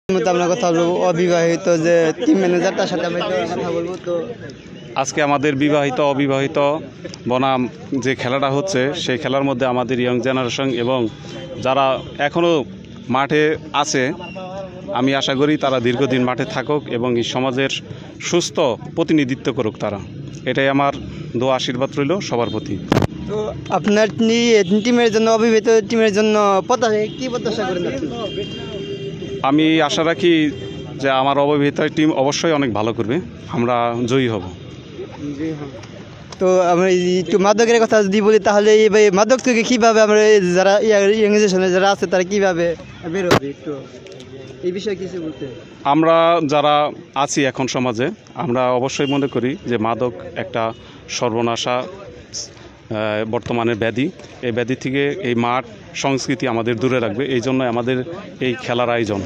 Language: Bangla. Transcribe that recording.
আমরা কথা বলবো অবিবাহিত যে টিম ম্যানেজারটার সাথে আমরা কথা বলবো। তো আজকে আমাদের বিবাহিত অবিবাহিত বনাম যে খেলাটা হচ্ছে সেই খেলার মধ্যে আমাদের ইয়ং জেনারেশন এবং যারা এখনও মাঠে আছে আমি আশা করি তারা দীর্ঘদিন মাঠে থাকুক এবং এই সমাজের সুস্থ প্রতিনিধিত্ব করুক তারা। এটাই আমার দোয়া আশীর্বাদ রইল সবার প্রতি। তো আপনার টিমের জন্য অবিবাহিত টিমের জন্য কী প্রত্যাশা করেন আপনি? আমি আশা রাখি যে আমার অবিবাহিত টিম অবশ্যই অনেক ভালো করবে, আমরা জয়ী হব। তো আমরা একটু মাদকের কথা যদি বলি তাহলে এই মাদক থেকে কীভাবে আমরা যারা ইয়াং জেনারেশনে যারা আছে তারা কীভাবে বেরোবে, একটু এই বিষয়ে কিছু বলতে? আমরা যারা আছি এখন সমাজে আমরা অবশ্যই মনে করি যে মাদক একটা সর্বনাশা বর্তমানে ব্যাধি। এই ব্যাধি থেকে এই মাঠ সংস্কৃতি আমাদের দূরে রাখবে, এই জন্য আমাদের এই খেলার আয়োজন।